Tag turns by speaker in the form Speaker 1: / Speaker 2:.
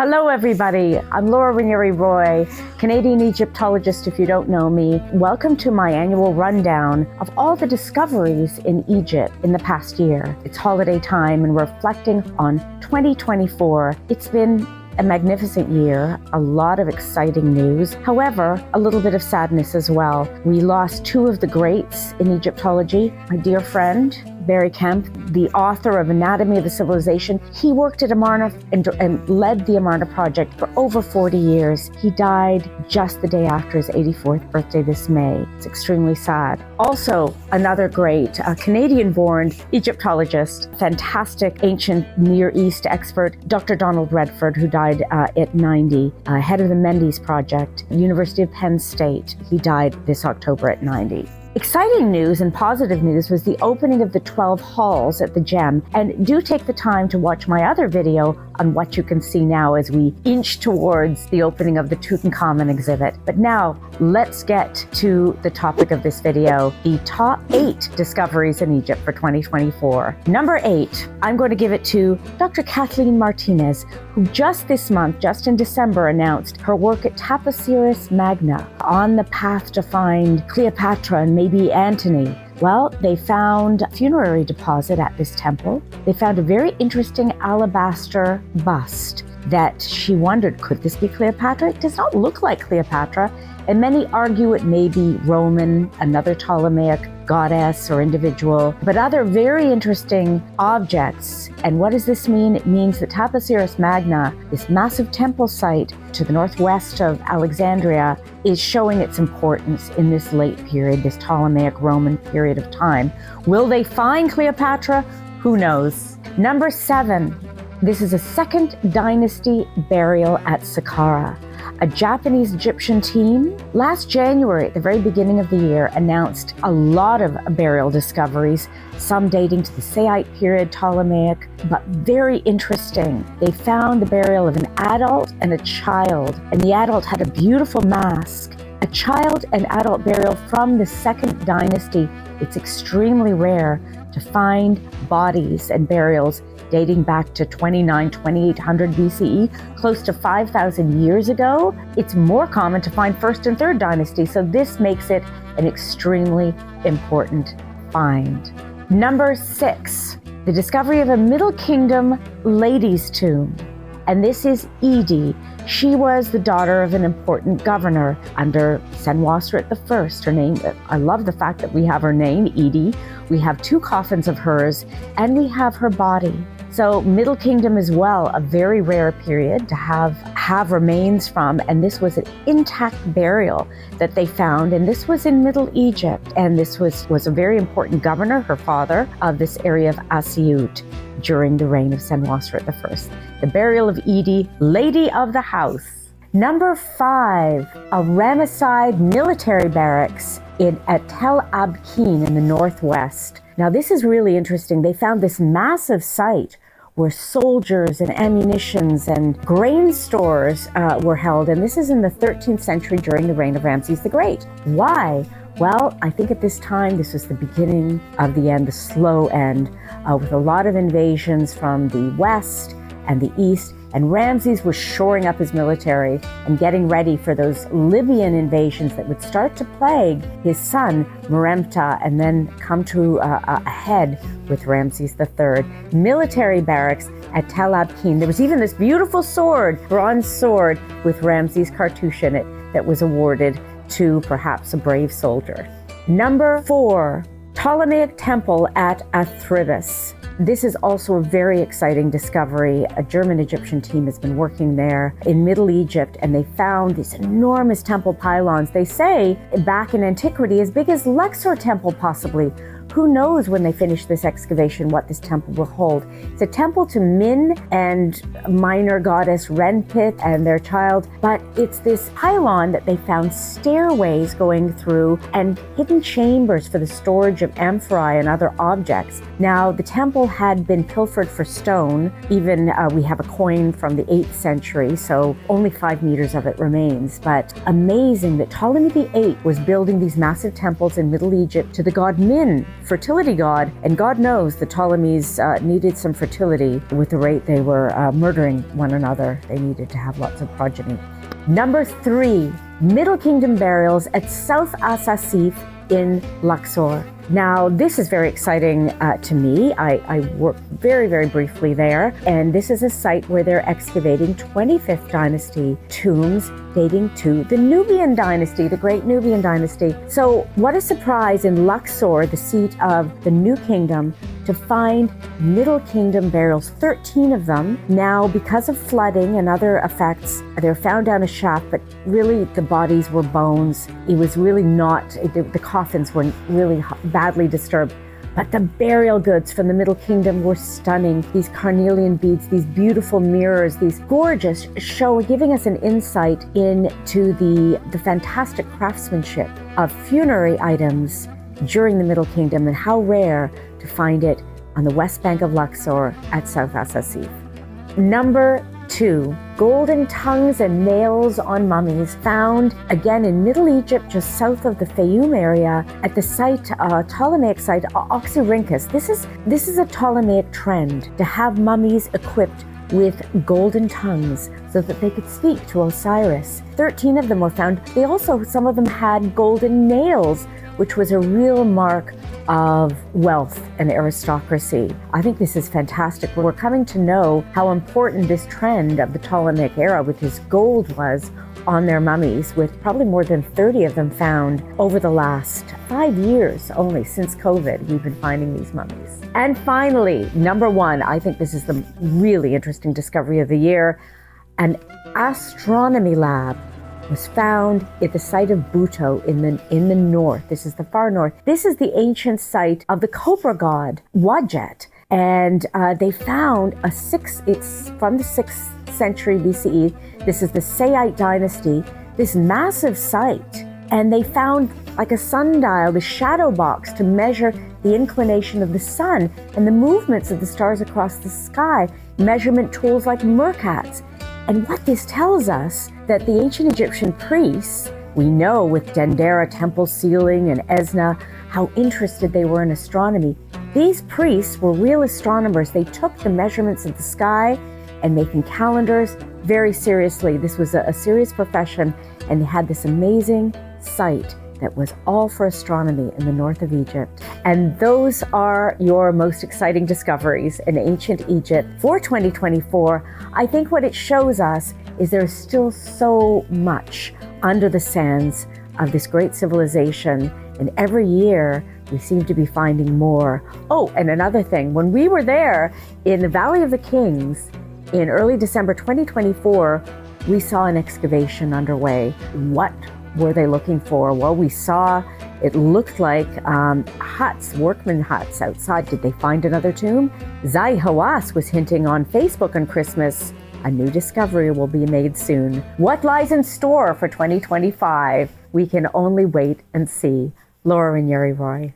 Speaker 1: Hello everybody, I'm Ranieri Roy, Canadian Egyptologist if you don't know me. Welcome to my annual rundown of all the discoveries in Egypt in the past year. It's holiday time and we're reflecting on 2024. It's been a magnificent year, a lot of exciting news. However, a little bit of sadness as well. We lost two of the greats in Egyptology. My dear friend, Barry Kemp, the author of Anatomy of a Civilization. He worked at Amarna and led the Amarna project for over 40 years. He died just the day after his 84th birthday this May. It's extremely sad. Also, another great Canadian-born Egyptologist, fantastic ancient Near East expert, Dr. Donald Redford, who died at 90, head of the Mummies project, University of Penn State. He died this October at 90. Exciting news and positive news was the opening of the 12 halls at the Gem. And do take the time to watch my other video on what you can see now as we inch towards the opening of the Tutankhamun exhibit. But now let's get to the topic of this video, the top 8 discoveries in Egypt for 2024. Number 8, I'm going to give it to Dr. Kathleen Martinez, who just this month, just in December, announced her work at Taposiris Magna on the path to find Cleopatra and maybe Antony. Well, they found a funerary deposit at this temple. They found a very interesting alabaster bust that she wondered, could this be Cleopatra? It does not look like Cleopatra, and many argue it may be Roman, another Ptolemaic goddess or individual, but other very interesting objects. And what does this mean? It means that Taposiris Magna, this massive temple site to the northwest of Alexandria, is showing its importance in this late period, this Ptolemaic Roman period of time. Will they find Cleopatra? Who knows? Number 7, this is a second dynasty burial at Saqqara. A Japanese Egyptian team last January, at the very beginning of the year, announced a lot of burial discoveries, some dating to the Sayyid period, Ptolemaic, but very interesting. They found the burial of an adult and a child, and the adult had a beautiful mask. A child and adult burial from the second dynasty. It's extremely rare to find bodies and burials dating back to 2800 BCE, close to 5,000 years ago. It's more common to find first and third dynasty, so this makes it an extremely important find. Number 6, the discovery of a Middle Kingdom lady's tomb. And this is Edie. She was the daughter of an important governor under Senwosret I. Her name, I love the fact that we have her name, Edie. We have 2 coffins of hers, and we have her body. So Middle Kingdom as well, a very rare period to have remains from, and this was an intact burial that they found, and this was in Middle Egypt, and this was a very important governor, her father, of this area of Asyut during the reign of Senwosret I. The burial of Edie, Lady of the House. Number 5, a Ramesside military barracks at Tel Abqain in the northwest. Now this is really interesting. They found this massive site where soldiers and ammunitions and grain stores were held, and this is in the 13th century during the reign of Ramses the Great. Why? Well, I think at this time, this was the beginning of the end, the slow end, with a lot of invasions from the west and the east, and Ramses was shoring up his military and getting ready for those Libyan invasions that would start to plague his son, Meremta, and then come to a head with Ramses III. Military barracks at Tel Abqain. There was even this beautiful sword, bronze sword, with Ramses' cartouche in it that was awarded to perhaps a brave soldier. Number 4, Ptolemaic temple at Athribis. This is also a very exciting discovery. A German-Egyptian team has been working there in Middle Egypt, and they found these enormous temple pylons. They say back in antiquity, as big as Luxor temple possibly. Who knows when they finish this excavation what this temple will hold. It's a temple to Min and minor goddess Renpit and their child, but it's this pylon that they found stairways going through and hidden chambers for the storage of amphorae and other objects. Now, the temple had been pilfered for stone. Even we have a coin from the 8th century, so only 5 meters of it remains. But amazing that Ptolemy VIII was building these massive temples in Middle Egypt to the god Min fertility god, and God knows the Ptolemies needed some fertility with the rate they were murdering one another. They needed to have lots of progeny. Number 3, Middle Kingdom burials at South Asasif in Luxor. Now, this is very exciting to me. I worked very, very briefly there, and this is a site where they're excavating 25th Dynasty tombs dating to the Nubian Dynasty, the Great Nubian Dynasty. So what a surprise in Luxor, the seat of the New Kingdom, to find Middle Kingdom burials, 13 of them. Now, because of flooding and other effects, they're found down a shaft, but really the bodies were bones. It was really not, the coffins were really badly disturbed. But the burial goods from the Middle Kingdom were stunning. These carnelian beads, these beautiful mirrors, these gorgeous giving us an insight into the fantastic craftsmanship of funerary items during the Middle Kingdom, and how rare to find it on the west bank of Luxor at South Asasif. Number 2, golden tongues and nails on mummies found again in Middle Egypt, just south of the Fayoum area, at the site, Ptolemaic site, Oxyrhynchus. This is a Ptolemaic trend to have mummies equipped with golden tongues so that they could speak to Osiris. 13 of them were found. Some of them had golden nails, which was a real mark of wealth and aristocracy. I think this is fantastic. We're coming to know how important this trend of the Ptolemaic era with his gold was on their mummies, with probably more than 30 of them found over the last 5 years only. Since COVID, we've been finding these mummies. And finally, number 1, I think this is the really interesting discovery of the year. An astronomy lab was found at the site of Buto in the north. This is the far north. This is the ancient site of the cobra god, Wadjet. And they found it's from the 6th century BCE. This is the Sayyite dynasty, this massive site. And they found like a sundial, the shadow box to measure the inclination of the sun and the movements of the stars across the sky, measurement tools like mercats. And what this tells us, that the ancient Egyptian priests, we know with Dendera temple ceiling and Esna, how interested they were in astronomy. These priests were real astronomers. They took the measurements of the sky and making calendars very seriously. This was a serious profession, and they had this amazing site that was all for astronomy in the north of Egypt. And those are your most exciting discoveries in ancient Egypt for 2024. I think what it shows us is there's still so much under the sands of this great civilization, and every year we seem to be finding more. Oh, and another thing, when we were there in the Valley of the Kings in early December 2024, we saw an excavation underway. What were they looking for? Well, we saw, it looked like huts, workman huts outside. Did they find another tomb? Zai Hawass was hinting on Facebook on Christmas. A new discovery will be made soon. What lies in store for 2025? We can only wait and see. Laura Ranieri Roy.